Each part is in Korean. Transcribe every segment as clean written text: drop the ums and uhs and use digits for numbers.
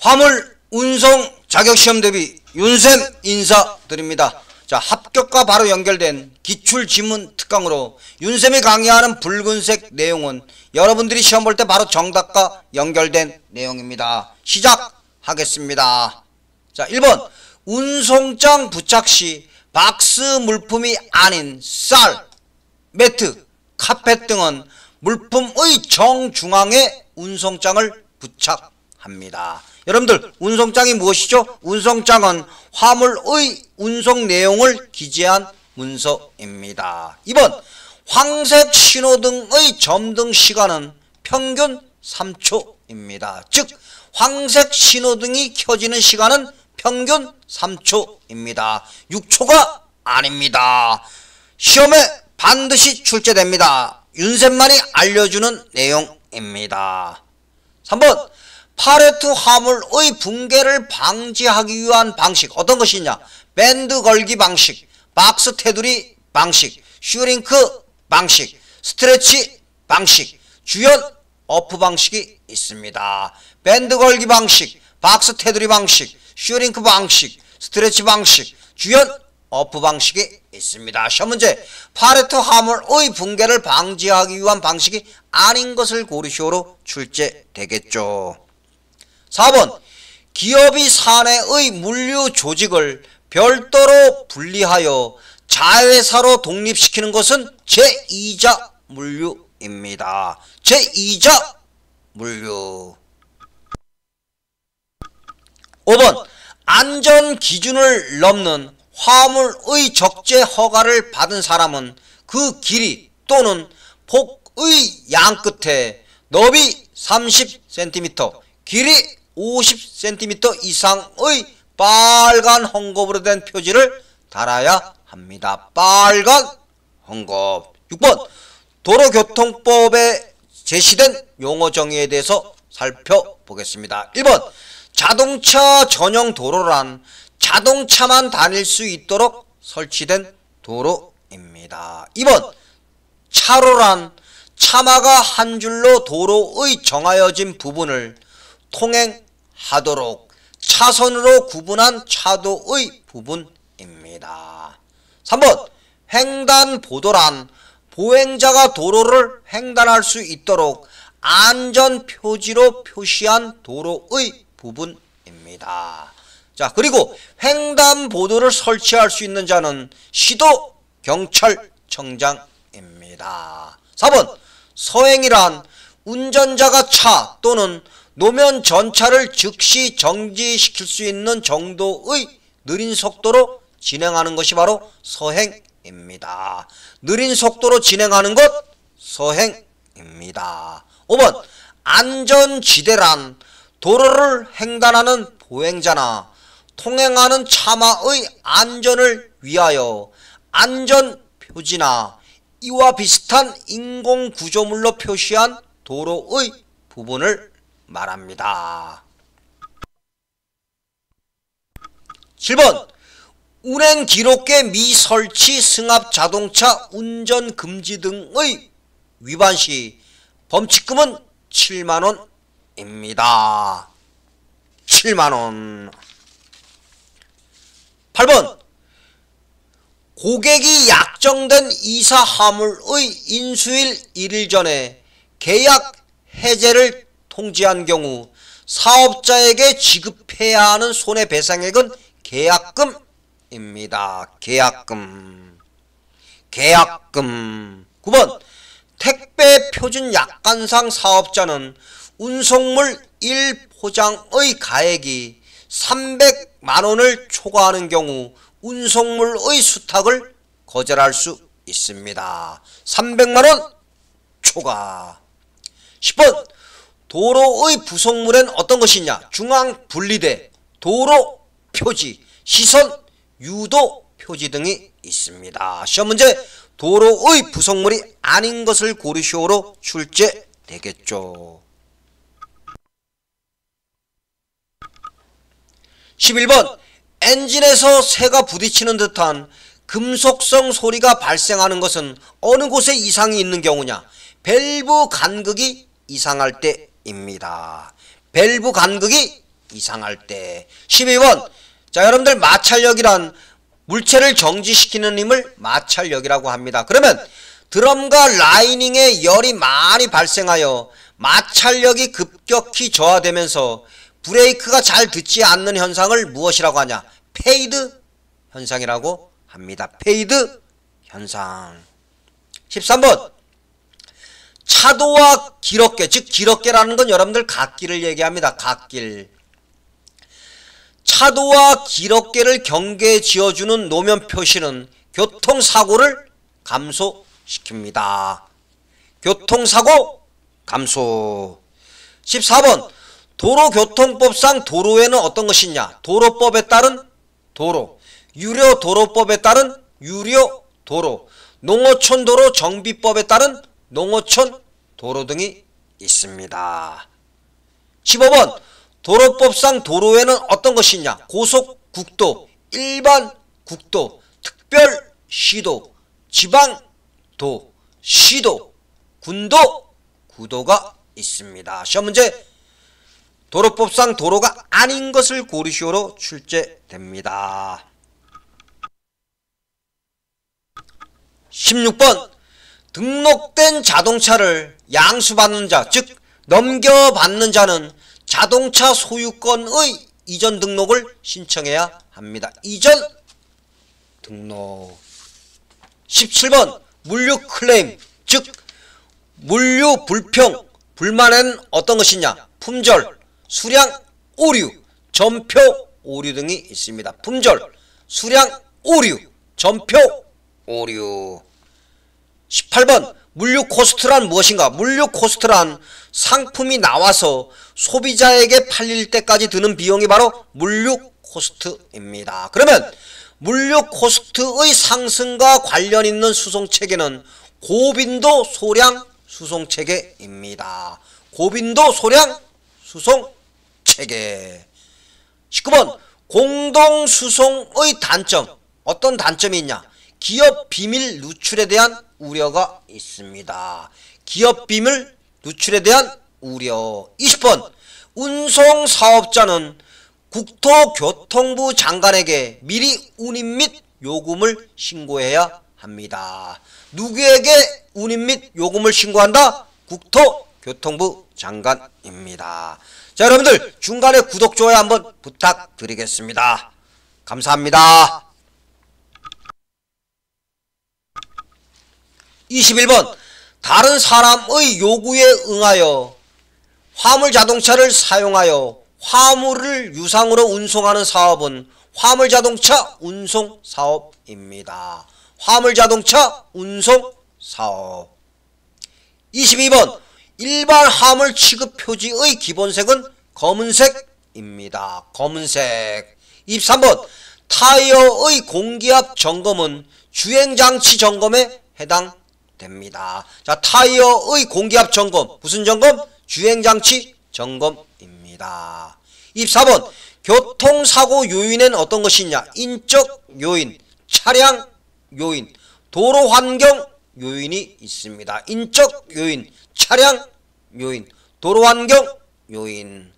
화물 운송 자격시험 대비 윤쌤 인사드립니다. 자, 합격과 바로 연결된 기출지문 특강으로 윤쌤이 강의하는 붉은색 내용은 여러분들이 시험 볼 때 바로 정답과 연결된 내용입니다. 시작하겠습니다. 자, 1번 운송장 부착 시 박스 물품이 아닌 쌀, 매트, 카펫 등은 물품의 정중앙에 운송장을 부착합니다. 여러분들, 운송장이 무엇이죠? 운송장은 화물의 운송 내용을 기재한 문서입니다. 2번 황색 신호등의 점등 시간은 평균 3초입니다. 즉 황색 신호등이 켜지는 시간은 평균 3초입니다. 6초가 아닙니다. 시험에 반드시 출제됩니다. 윤쌤만이 알려주는 내용입니다. 3번 팔레트 화물의 붕괴를 방지하기 위한 방식 어떤 것이냐? 밴드 걸기 방식, 박스 테두리 방식, 슈링크 방식, 스트레치 방식, 주연 어프 방식이 있습니다. 밴드 걸기 방식, 박스 테두리 방식, 슈링크 방식, 스트레치 방식, 주연 어프 방식이 있습니다. 시험 문제, 팔레트 화물의 붕괴를 방지하기 위한 방식이 아닌 것을 고르시오로 출제되겠죠. 4번 기업이 사내의 물류 조직을 별도로 분리하여 자회사로 독립시키는 것은 제2자 물류입니다. 제2자 물류. 5번 안전 기준을 넘는 화물의 적재 허가를 받은 사람은 그 길이 또는 폭의 양 끝에 너비 30cm, 길이 50cm 이상의 빨간 헝겊으로 된 표지를 달아야 합니다. 빨간 헝겊. 6번 도로교통법에 제시된 용어 정의에 대해서 살펴보겠습니다. 1번 자동차 전용 도로란 자동차만 다닐 수 있도록 설치된 도로입니다. 2번 차로란 차마가 한 줄로 도로의 정하여진 부분을 통행하도록 차선으로 구분한 차도의 부분입니다. 3번 횡단보도란 보행자가 도로를 횡단할 수 있도록 안전표지로 표시한 도로의 부분입니다. 자, 그리고 횡단보도를 설치할 수 있는 자는 시도경찰청장입니다. 4번 서행이란 운전자가 차 또는 노면 전차를 즉시 정지시킬 수 있는 정도의 느린 속도로 진행하는 것이 바로 서행입니다. 느린 속도로 진행하는 것 서행입니다. 5번 안전지대란 도로를 횡단하는 보행자나 통행하는 차마의 안전을 위하여 안전표지나 이와 비슷한 인공구조물로 표시한 도로의 부분을 말합니다. 7번 운행 기록계 미설치 승합 자동차 운전 금지 등의 위반 시 범칙금은 7만원입니다. 7만원. 8번 고객이 약정된 이사 화물의 인수일 1일 전에 계약 해제를 통지한 경우 사업자에게 지급해야 하는 손해배상액은 계약금입니다. 계약금. 9번 택배 표준 약관상 사업자는 운송물 1포장의 가액이 300만원을 초과하는 경우 운송물의 수탁을 거절할 수 있습니다. 300만원 초과. 10번 도로의 부속물엔 어떤 것이냐? 중앙 분리대, 도로 표지, 시선 유도 표지 등이 있습니다. 시험 문제, 도로의 부속물이 아닌 것을 고르시오로 출제되겠죠. 11번 엔진에서 새가 부딪히는 듯한 금속성 소리가 발생하는 것은 어느 곳에 이상이 있는 경우냐? 밸브 간극이 이상할 때입니다. 밸브 간극이 이상할 때. 12번. 자, 여러분들 마찰력이란 물체를 정지시키는 힘을 마찰력이라고 합니다. 그러면 드럼과 라이닝에 열이 많이 발생하여 마찰력이 급격히 저하되면서 브레이크가 잘 듣지 않는 현상을 무엇이라고 하냐? 페이드 현상이라고 합니다. 페이드 현상. 13번. 차도와 길어깨, 즉 길어깨라는 건 여러분들 갓길을 얘기합니다. 갓길. 차도와 길어깨를 경계에 지어주는 노면 표시는 교통사고를 감소시킵니다. 교통사고 감소. 14번. 도로교통법상 도로에는 어떤 것이 있냐? 도로법에 따른 도로, 유료도로법에 따른 유료도로, 농어촌도로 정비법에 따른 농어촌도로 등이 있습니다. 15번. 도로법상 도로에는 어떤 것이 있냐? 고속국도, 일반국도, 특별시도, 지방도, 시도, 군도, 구도가 있습니다. 시험문제. 도로법상 도로가 아닌 것을 고르시오로 출제됩니다. 16번. 등록된 자동차를 양수받는 자, 즉 넘겨받는 자는 자동차 소유권의 이전 등록을 신청해야 합니다. 이전 등록. 17번. 물류 클레임, 즉 물류 불평, 불만에는 어떤 것이냐? 품절, 수량, 오류, 전표, 오류 등이 있습니다. 품절, 수량, 오류, 전표, 오류. 18번. 물류 코스트란 무엇인가? 물류 코스트란 상품이 나와서 소비자에게 팔릴 때까지 드는 비용이 바로 물류 코스트입니다. 그러면 물류 코스트의 상승과 관련 있는 수송체계는 고빈도 소량 수송체계입니다. 고빈도 소량 수송체계. 19번. 공동수송의 단점. 어떤 단점이 있냐? 기업 비밀 누출에 대한 우려가 있습니다. 기업 비밀 누출에 대한 우려. 20번. 운송사업자는 국토교통부 장관에게 미리 운임 및 요금을 신고해야 합니다. 누구에게 운임 및 요금을 신고한다? 국토교통부 장관입니다. 자, 여러분들 중간에 구독, 좋아요 한번 부탁드리겠습니다. 감사합니다. 21번. 다른 사람의 요구에 응하여 화물자동차를 사용하여 화물을 유상으로 운송하는 사업은 화물자동차 운송사업입니다. 화물자동차 운송사업. 22번. 일반 화물 취급 표지의 기본색은 검은색입니다. 검은색. 23번. 타이어의 공기압 점검은 주행장치 점검에 해당됩니다. 자, 타이어의 공기압 점검, 무슨 점검? 주행장치 점검입니다. 24번. 교통사고 요인에는 어떤 것이 있냐? 인적 요인, 차량 요인, 도로환경 요인이 있습니다. 인적 요인, 차량 요인, 도로환경 요인.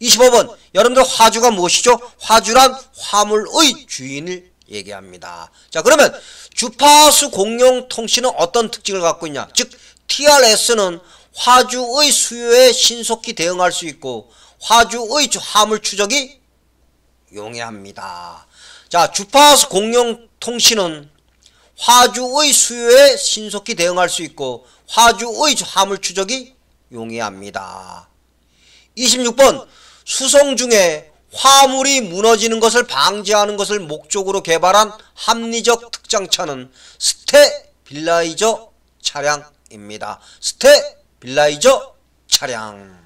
25번. 여러분들 화주가 무엇이죠? 화주란 화물의 주인을 얘기합니다. 자, 그러면 주파수 공용통신은 어떤 특징을 갖고 있냐? 즉 TRS는 화주의 수요에 신속히 대응할 수 있고 화주의 화물 추적이 용이합니다. 자, 주파수 공용통신은 화주의 수요에 신속히 대응할 수 있고 화주의 화물 추적이 용이합니다. 26번. 수송 중에 화물이 무너지는 것을 방지하는 것을 목적으로 개발한 합리적 특장차는 스테빌라이저 차량입니다. 스테빌라이저 차량.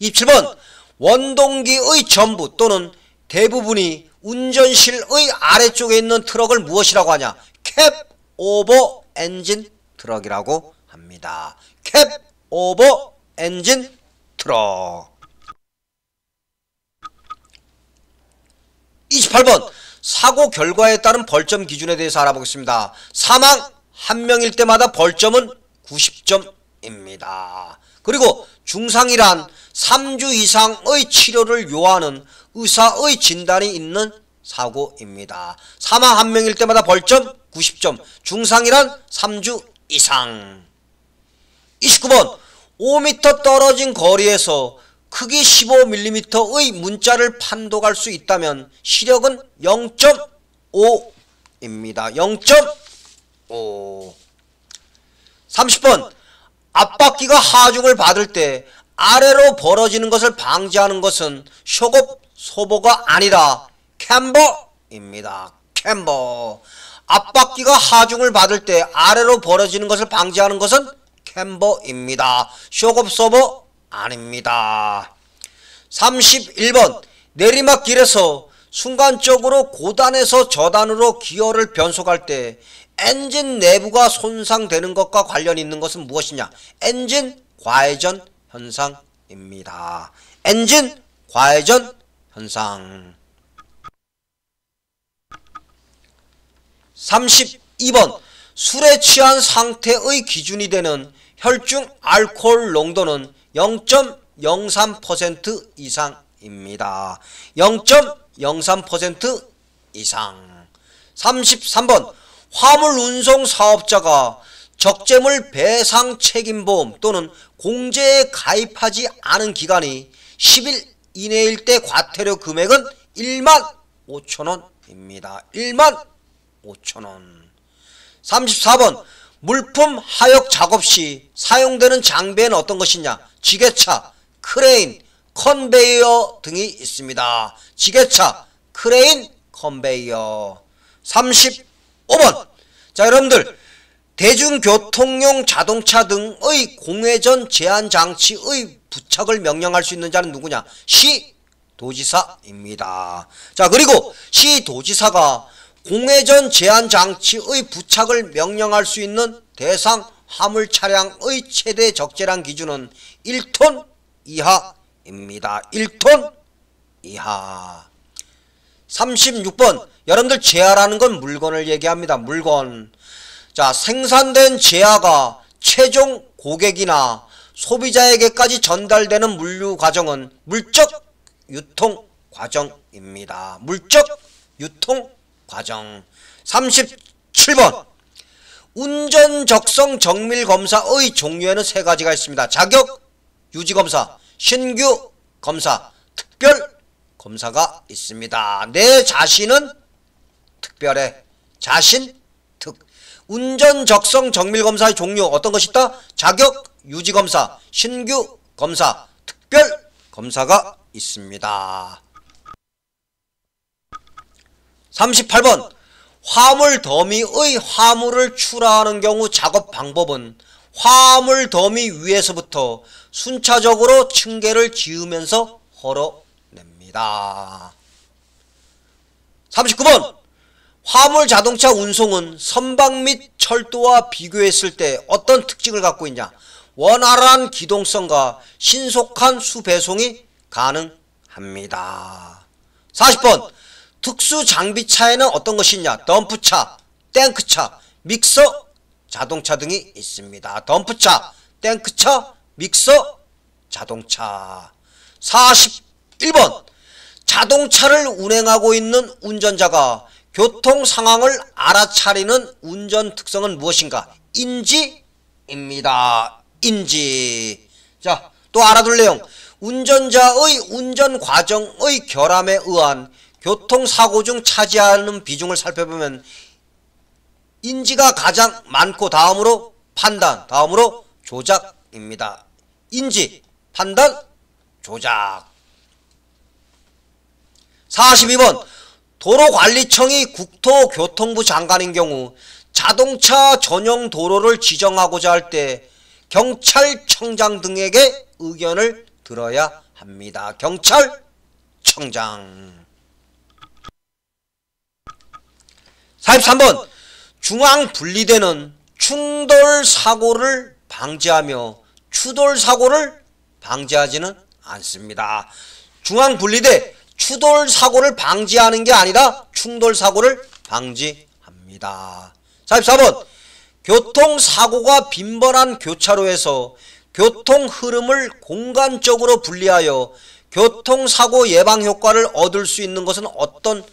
27번. 원동기의 전부 또는 대부분이 운전실의 아래쪽에 있는 트럭을 무엇이라고 하냐? 캡 오버 엔진 트럭이라고 합니다. 캡 오버 엔진 트럭. 28번. 사고 결과에 따른 벌점 기준에 대해서 알아보겠습니다. 사망 1명일 때마다 벌점은 입니다. 그리고 중상이란 3주 이상의 치료를 요하는 의사의 진단이 있는 사고입니다. 사망 1명일 때마다 벌점 90점, 중상이란 3주 이상. 29번, 5m 떨어진 거리에서 크기 15mm의 문자를 판독할 수 있다면 시력은 0.5입니다. 0.5. 30번, 앞바퀴가 하중을 받을 때 아래로 벌어지는 것을 방지하는 것은 쇼급 소보가 아니라 캠버입니다. 캠버. 앞바퀴가 하중을 받을 때 아래로 벌어지는 것을 방지하는 것은 캠버입니다. 쇼급 소보 아닙니다. 31번, 내리막길에서 순간적으로 고단에서 저단으로 기어를 변속할 때 엔진 내부가 손상되는 것과 관련이 있는 것은 무엇이냐? 엔진 과회전 현상입니다. 엔진 과회전 현상. 32번, 술에 취한 상태의 기준이 되는 혈중 알코올 농도는 0.03% 이상입니다. 0.03% 이상. 33번, 화물 운송 사업자가 적재물 배상 책임보험 또는 공제에 가입하지 않은 기간이 10일 이내일 때 과태료 금액은 15,000원입니다. 15,000원. 34번, 물품 하역 작업 시 사용되는 장비에는 어떤 것이냐? 지게차, 크레인, 컨베이어 등이 있습니다. 지게차, 크레인, 컨베이어. 35번, 자 여러분들, 대중교통용 자동차 등의 공회전 제한장치의 부착을 명령할 수 있는 자는 누구냐? 시도지사입니다. 자, 그리고 시도지사가 공회전 제한장치의 부착을 명령할 수 있는 대상 화물 차량의 최대 적재량 기준은 1톤 이하입니다. 1톤 이하. 36번, 여러분들 제하라는 건 물건을 얘기합니다. 물건. 자, 생산된 제하가 최종 고객이나 소비자에게까지 전달되는 물류 과정은 물적 유통 과정입니다. 물적 유통 과정. 37번, 운전 적성 정밀 검사의 종류에는 세 가지가 있습니다. 자격 유지 검사, 신규 검사, 특별 검사가 있습니다. 내 자신은 특별해. 자신 특. 운전 적성 정밀 검사의 종류 어떤 것이 있다? 자격 유지 검사, 신규 검사, 특별 검사가 있습니다. 38번, 화물 더미의 화물을 출하하는 경우 작업 방법은 화물 더미 위에서부터 순차적으로 층계를 지으면서 헐어냅니다. 39번, 화물 자동차 운송은 선박 및 철도와 비교했을 때 어떤 특징을 갖고 있냐? 원활한 기동성과 신속한 수배송이 가능합니다. 40번, 특수 장비차에는 어떤 것이 있냐? 덤프차, 탱크차, 믹서 자동차 등이 있습니다. 덤프차, 탱크차, 믹서 자동차. 41번, 자동차를 운행하고 있는 운전자가 교통 상황을 알아차리는 운전 특성은 무엇인가? 인지입니다. 인지. 자, 또 알아둘 내용. 운전자의 운전 과정의 결함에 의한 교통사고 중 차지하는 비중을 살펴보면 인지가 가장 많고 다음으로 판단, 다음으로 조작입니다. 인지, 판단, 조작. 42번, 도로관리청이 국토교통부 장관인 경우 자동차 전용 도로를 지정하고자 할 때 경찰청장 등에게 의견을 들어야 합니다. 경찰청장. 43번, 중앙분리대는 충돌사고를 방지하며 추돌사고를 방지하지는 않습니다. 중앙분리대 추돌사고를 방지하는 게 아니라 충돌사고를 방지합니다. 44번, 교통사고가 빈번한 교차로에서 교통 흐름을 공간적으로 분리하여 교통사고 예방 효과를 얻을 수 있는 것은 어떤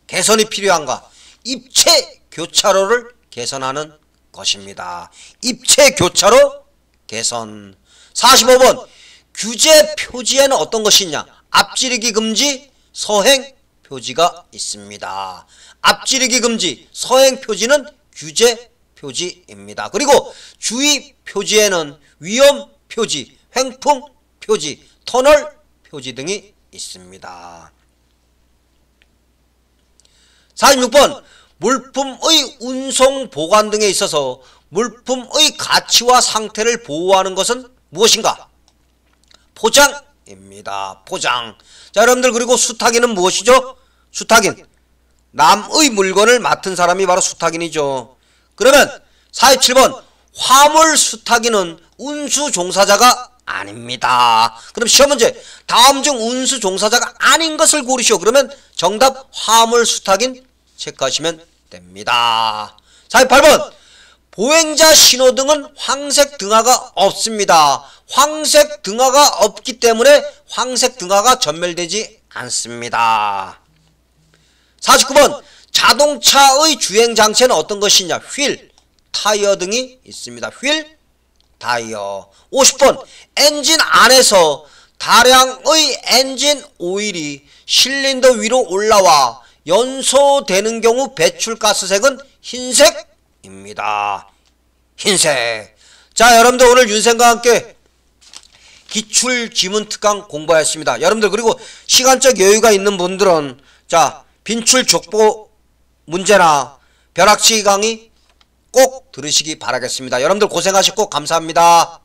개선이 필요한가? 입체 교차로를 개선하는 것입니다. 입체 교차로 개선. 45번 규제 표지에는 어떤 것이 있냐? 앞지르기 금지, 서행 표지가 있습니다. 앞지르기 금지, 서행 표지는 규제 표지입니다. 그리고 주의 표지에는 위험 표지, 횡풍 표지, 터널 표지 등이 있습니다. 46번 물품의 운송 보관 등에 있어서 물품의 가치와 상태를 보호하는 것은 무엇인가? 포장입니다. 포장. 자, 여러분들, 그리고 수탁인은 무엇이죠? 수탁인. 남의 물건을 맡은 사람이 바로 수탁인이죠. 그러면 47번 화물 수탁인은 운수 종사자가 아닙니다. 그럼 시험 문제, 다음 중 운수 종사자가 아닌 것을 고르시오. 그러면 정답 화물 수탁인 체크하시면 됩니다. 48번 보행자 신호등은 황색 등화가 없습니다. 황색 등화가 없기 때문에 황색 등화가 전멸되지 않습니다. 49번 자동차의 주행장치에는 어떤 것이 있냐? 휠, 타이어 등이 있습니다. 휠, 타이어. 50번 엔진 안에서 다량의 엔진 오일이 실린더 위로 올라와 연소되는 경우 배출가스색은 흰색입니다. 흰색. 자, 여러분들 오늘 윤생과 함께 기출지문 특강 공부하였습니다. 여러분들, 그리고 시간적 여유가 있는 분들은 자, 빈출 족보 문제나 벼락치기 강의 꼭 들으시기 바라겠습니다. 여러분들 고생하셨고 감사합니다.